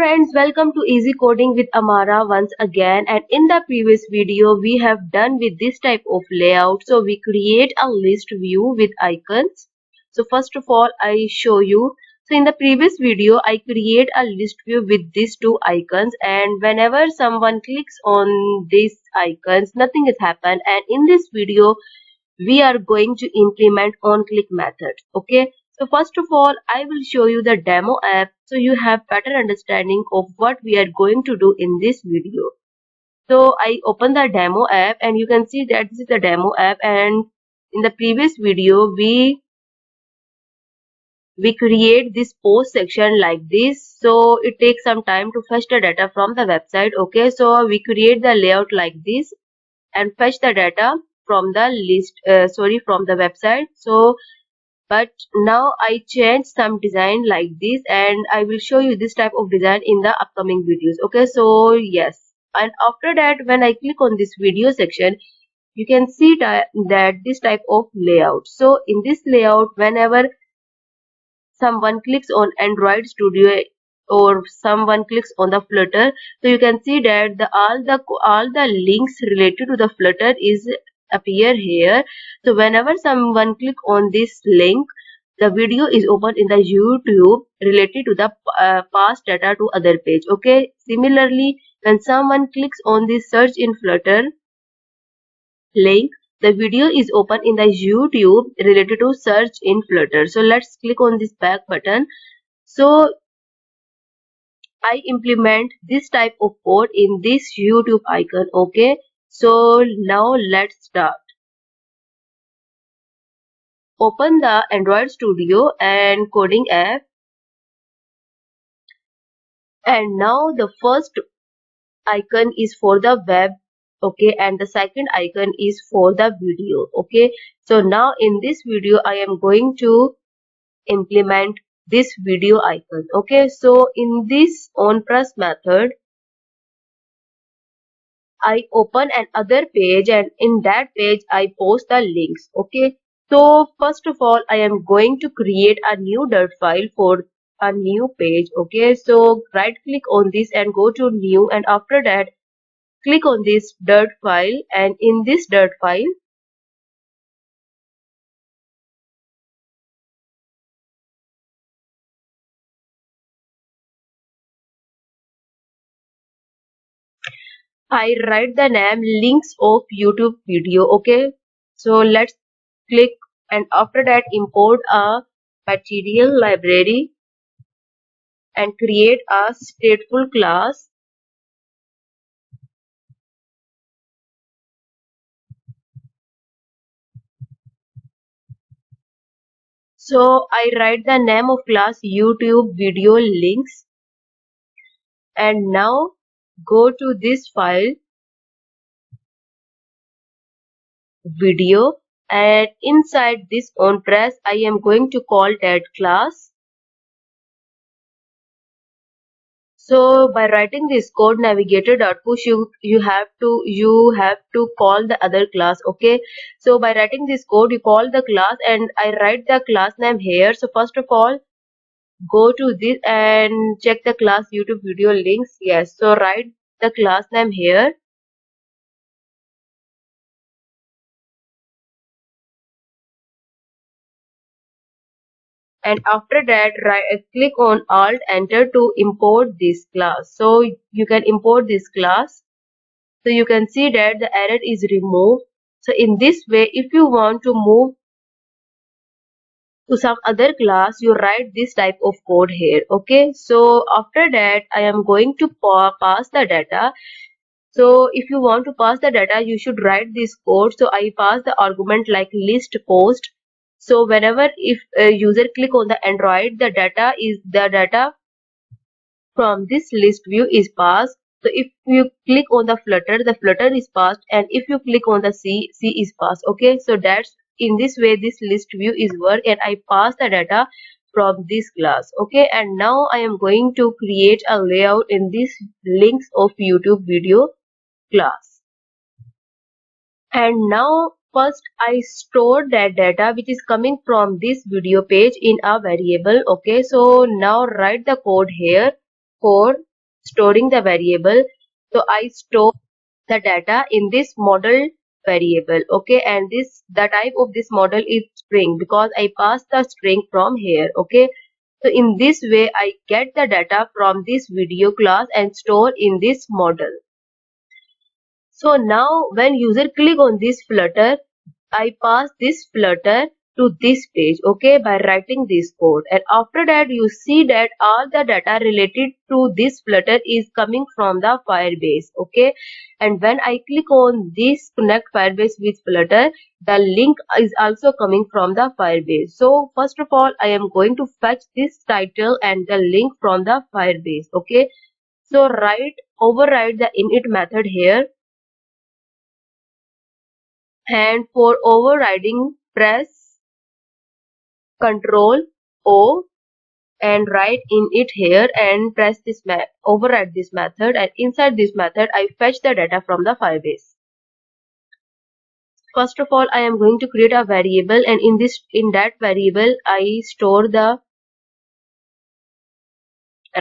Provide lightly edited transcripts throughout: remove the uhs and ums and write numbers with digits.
friends, welcome to Easy Coding with Amara once again, and in the previous video we have done with this type of layout. So we create a list view with icons. So first of all I show you. So in the previous video I create a list view with these two icons, and whenever someone clicks on these icons nothing has happened, and in this video we are going to implement on click method. Okay, so first of all I will show you the demo app so you have better understanding of what we are going to do in this video. So I open the demo app and you can see that this is the demo app, and in the previous video we create this post section like this. So it takes some time to fetch the data from the website. Okay, so we create the layout like this and fetch the data from the from the website. So but now I change some design like this, and I will show you this type of design in the upcoming videos. Okay, so yes, and after that when I click on this video section you can see that this type of layout. So in this layout whenever someone clicks on Android Studio or someone clicks on the Flutter, so you can see that all the links related to the Flutter is appear here. So whenever someone click on this link, the video is open in the YouTube related to the past data to other page. Okay, similarly when someone clicks on this search in Flutter link, the video is open in the YouTube related to search in Flutter. So let's click on this back button. So I implement this type of code in this YouTube icon. Okay, so now let's start. Open the Android Studio and coding app, and now the first icon is for the web. Okay, and the second icon is for the video. Okay, so now in this video I am going to implement this video icon. Okay, so in this onPress method I open another page, and in that page I post the links. Okay, so first of all I am going to create a new dirt file for a new page. Okay, so right click on this and go to new, and after that click on this dirt file, and in this dirt file I write the name links of YouTube video. Okay, so let's click, and after that import a material library and create a stateful class. So I write the name of class YouTube video links, and now go to this file video, and inside this onPress I am going to call that class. So by writing this code navigator.push you have to call the other class. Okay, so by writing this code you call the class, and I write the class name here. So first of all go to this and check the class YouTube video links. Yes, so write the class name here, and after that click on alt enter to import this class. So you can import this class. So you can see that the error is removed. So in this way if you want to move to some other class you write this type of code here. Okay, so after that I am going to pass the data. So if you want to pass the data you should write this code. So I pass the argument like list post. So whenever if a user click on the Android, the data from this list view is passed. So if you click on the Flutter is passed, and if you click on the C is passed. Okay, so that's in this way this list view is work, and I pass the data from this class. Okay, and now I am going to create a layout in this links of YouTube video class. And now first I store that data which is coming from this video page in a variable. Okay, so now write the code here for storing the variable. So I store the data in this model variable, okay, and the type of this model is string because I pass the string from here, okay. So in this way I get the data from this video class and store in this model. So now when user click on this Flutter, I pass this Flutter to this page, okay, by writing this code. And after that, you see that all the data related to this Flutter is coming from the Firebase, okay. And when I click on this connect Firebase with Flutter, the link is also coming from the Firebase. So first of all, I am going to fetch this title and the link from the Firebase, okay. So override the init method here, and for overriding press Ctrl O and write in it here and press this override this method, and inside this method I fetch the data from the Firebase. First of all, I am going to create a variable, and in that variable I store the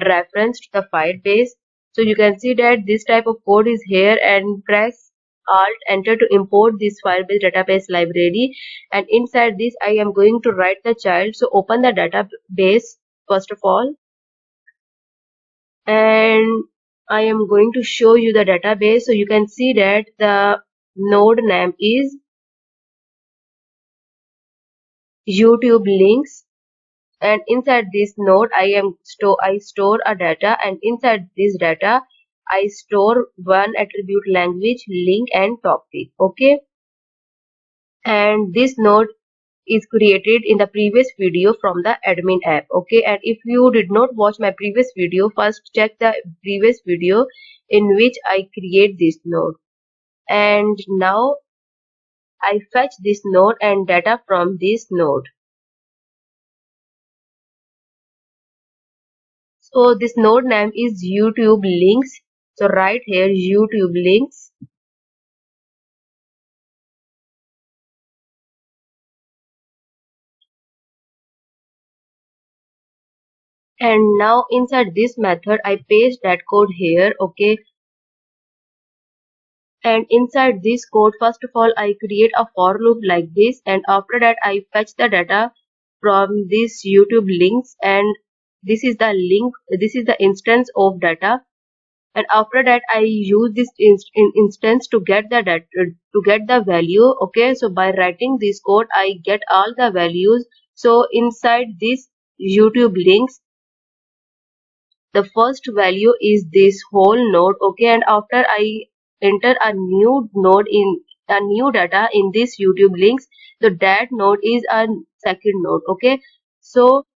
reference to the Firebase. So you can see that this type of code is here, and press Alt enter to import this Firebase database library, and inside this I am going to write the child. So open the database first of all, and I am going to show you the database. So you can see that the node name is YouTube links, and inside this node I store a data, and inside this data I store one attribute language, link and topic, okay. And this node is created in the previous video from the admin app, okay. And if you did not watch my previous video, first check the previous video in which I create this node. And now I fetch this node and data from this node. So this node name is YouTube links. So right here YouTube links, and now inside this method I paste that code here, okay. And inside this code, first of all I create a for loop like this, and after that I fetch the data from this YouTube links, and this is the link, this is the instance of data. And after that I use this instance to get the data, to get the value, okay. So by writing this code I get all the values. So inside this YouTube links, the first value is this whole node, okay. And after I enter a new node in a new data in this YouTube links, so that node is a second node, okay. So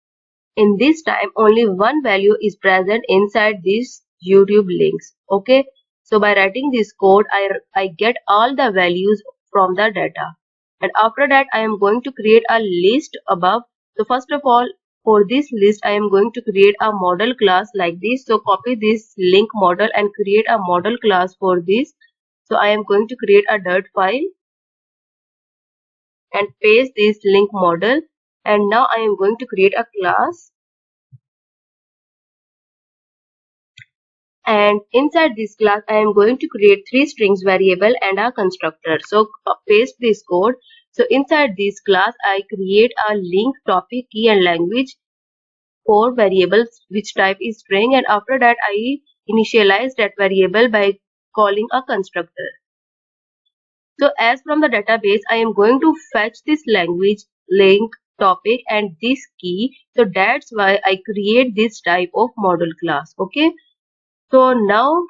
in this time only one value is present inside these YouTube links, okay. So by writing this code I get all the values from the data, and after that I am going to create a list above. So first of all, for this list I am going to create a model class like this. So copy this link model and create a model class for this. So I am going to create a dirt file and paste this link model, and now I am going to create a class, and inside this class I am going to create three strings variable and a constructor. So paste this code. So inside this class I create a link, topic, key and language, four variables which type is string, and after that I initialize that variable by calling a constructor. So as from the database I am going to fetch this language, link, topic and this key. So that's why I create this type of model class, okay. So now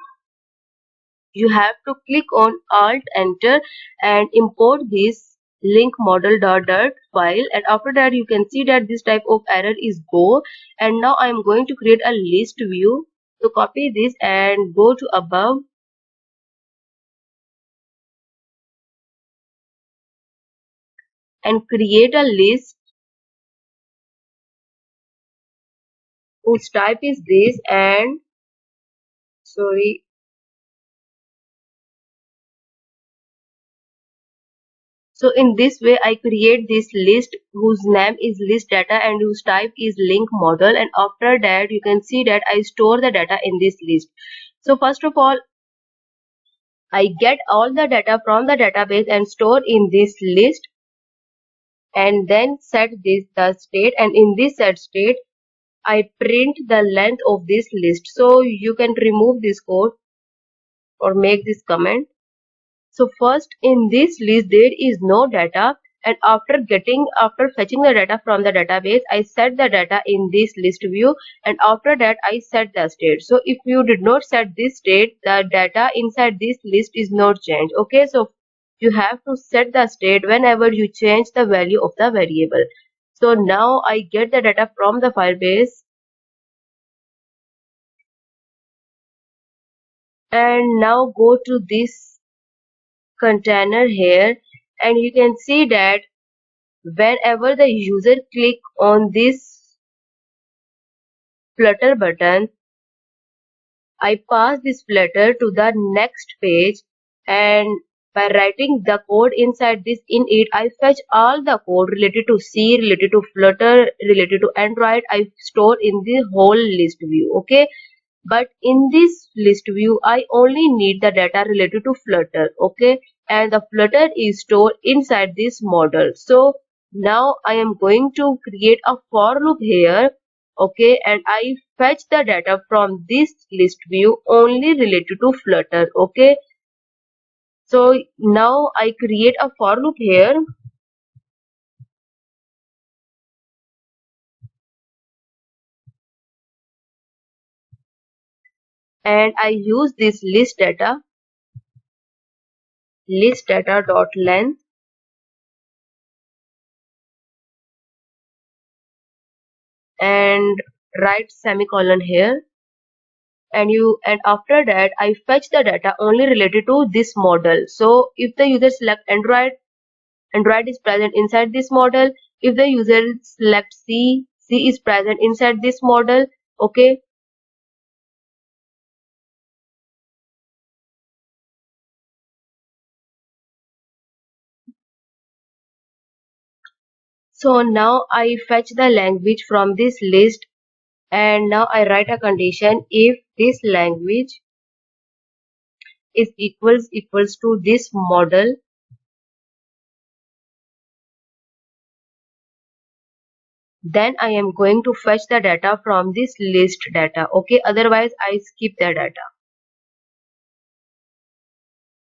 you have to click on Alt Enter and import this link model.dart file, and after that you can see that this type of error is go. And now I am going to create a list view. So copy this and go to above and create a list whose type is this, and sorry, So in this way I create this list whose name is list data and whose type is link model, and after that you can see that I store the data in this list. So first of all I get all the data from the database and store in this list, and then set this the state, and in this set state I print the length of this list. So you can remove this code or make this comment. So first in this list there is no data, and after fetching the data from the database I set the data in this list view, and after that I set the state. So if you did not set this state, the data inside this list is not changed. Okay, so you have to set the state whenever you change the value of the variable. So now I get the data from the Firebase, and now go to this container here, and you can see that whenever the user click on this Flutter button, I pass this Flutter to the next page, and by writing the code inside this init, I fetch all the code related to C, related to Flutter, related to Android. I store in the whole list view. Okay, but in this list view I only need the data related to Flutter. Okay, and the Flutter is stored inside this model. So now I am going to create a for loop here. Okay, and I fetch the data from this list view only related to Flutter. Okay, so now I create a for loop here, and I use this list data dot length, and write semicolon here, and after that I fetch the data only related to this model. So if the user select Android is present inside this model. If the user select C is present inside this model. Okay, so now I fetch the language from this list, and now I write a condition: if this language is equals to this model, then I am going to fetch the data from this list data. Okay, otherwise I skip the data.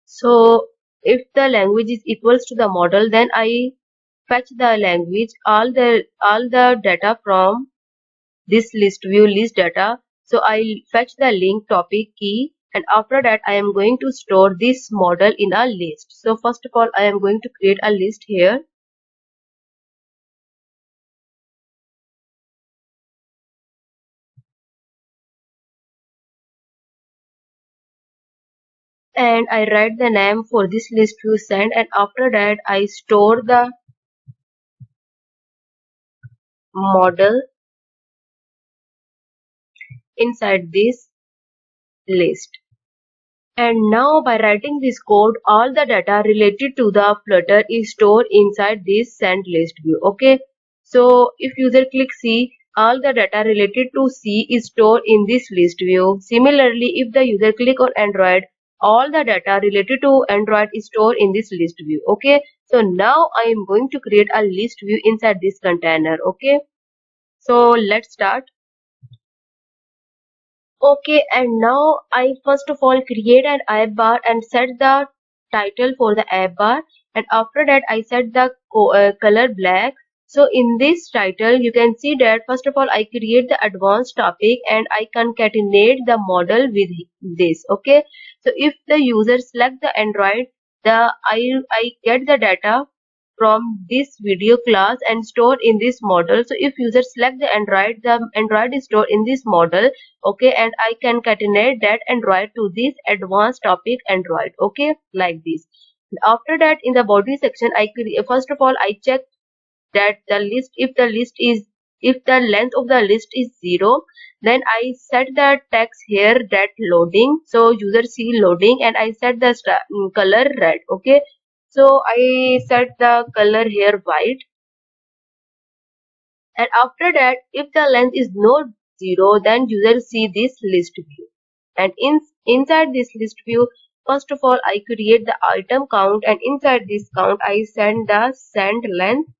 So if the language is equals to the model, then I fetch the language, all the data from this list view list data. So I fetch the link topic key, and after that I am going to store this model in a list. So first of all I am going to create a list here, and I write the name for this list view send, and after that I store the model inside this list. And now by writing this code, all the data related to the Flutter is stored inside this send list view. Okay, so if user click C, all the data related to C is stored in this list view. Similarly, if the user click on Android, all the data related to Android is stored in this list view. Okay, so now I am going to create a list view inside this container. Okay, so let's start. Okay, and now I first of all create an app bar and set the title for the app bar, and after that I set the color black. So in this title you can see that first of all I create the advanced topic and I concatenate the model with this. Okay, so if the user select the Android, I get the data from this video class and stored in this model. So if user select the Android is stored in this model. Okay, and I can concatenate that Android to this advanced topic Android. Okay, like this. After that in the body section first of all I check that the list, if the length of the list is 0, then I set the text here that loading, so user see loading, and I set the color red. Okay, So I set the color here white, and after that if the length is not 0, then user see this list view. And inside this list view, first of all I create the item count, and inside this count I send the send length.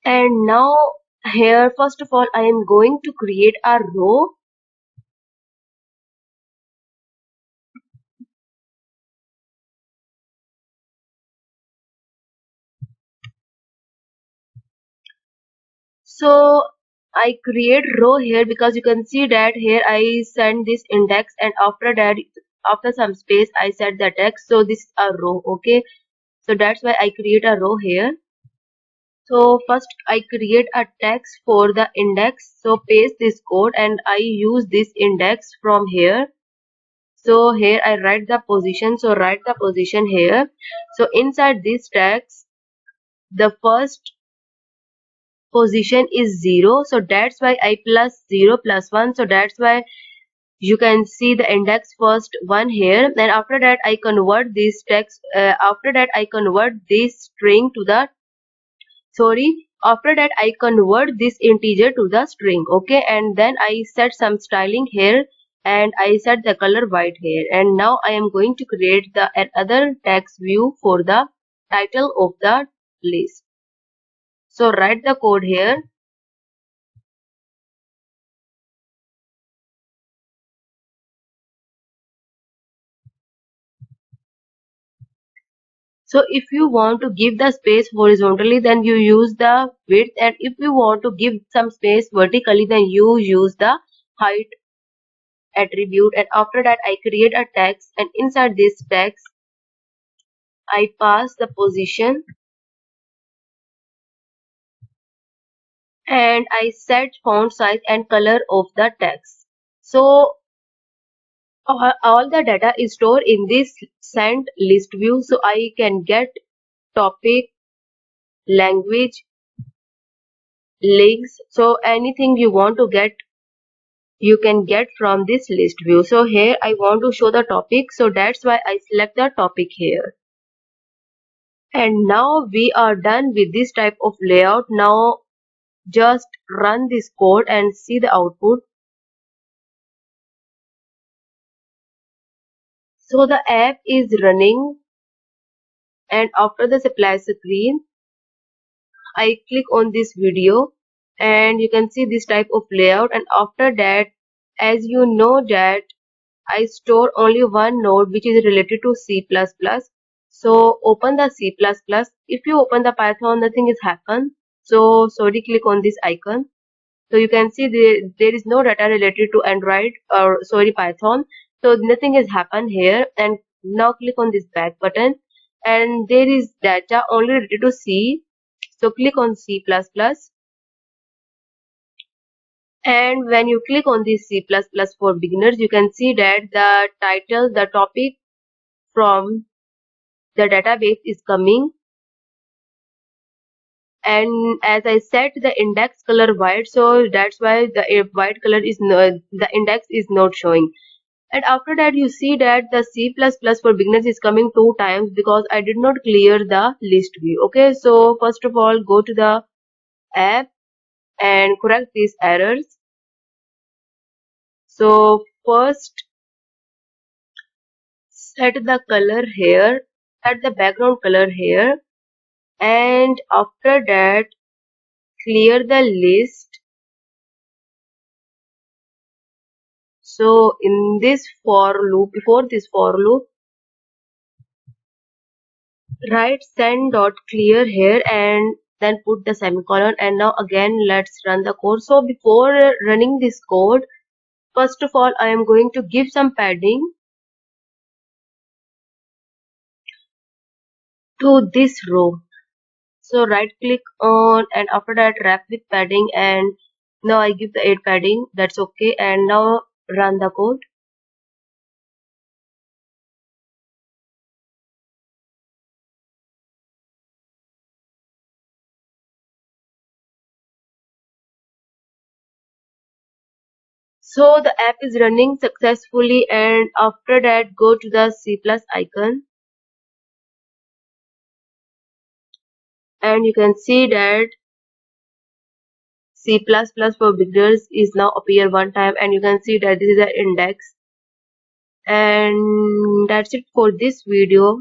And now here first of all I am going to create a row. So I create row here because you can see that here I send this index, and after that after some space I set the text, so this is a row. Okay, so that's why I create a row here. So first I create a text for the index, so paste this code and I use this index from here. So here I write the position, so write the position here. So inside this text the first position is 0, so that's why I plus 0 plus 1, so that's why you can see the index first 1 here. Then after that I convert this text, after that I convert this string to the after that I convert this integer to the string. Okay, and then I set some styling here, and I set the color white here. And now I am going to create the another text view for the title of the list. So write the code here. So if you want to give the space horizontally, then you use the width, and if you want to give some space vertically, then you use the height attribute. And after that I create a text, and inside this text I pass the position, and I set font size and color of the text. So all the data is stored in this sent list view, so I can get topic, language, links, so anything you want to get you can get from this list view. So here I want to show the topic, so that's why I select the topic here. And now we are done with this type of layout. Now just run this code and see the output. So the app is running, and after the supply screen I click on this video, and you can see this type of layout. And after that, as you know that I store only one node which is related to C++. So open the C++. If you open the Python, nothing is happen. So sorry, click on this icon. So you can see there is no data related to Android or sorry Python. So nothing has happened here. And now click on this back button, and there is data only related to C. So click on C++, and when you click on this C++ for beginners, you can see that the title, the topic from the database is coming. And as I set the index color white, so that's why the white color is the index is not showing. And after that you see that the C++ for beginners is coming 2 times because I did not clear the list view. Okay, so first of all go to the app and correct these errors. So first set the color here, set the background color here, and after that clear the list. So in this for loop, before this for loop, write send dot clear here and then put the semicolon. And now again let's run the code. So before running this code, first of all I am going to give some padding to this row. So right click on, and after that wrap with padding, and now I give the 8 padding, that's okay. And now run the code. So the app is running successfully, and after that go to the C plus icon, and you can see that C++ for beginners is now appear one time, and you can see that this is the index. And that's it for this video.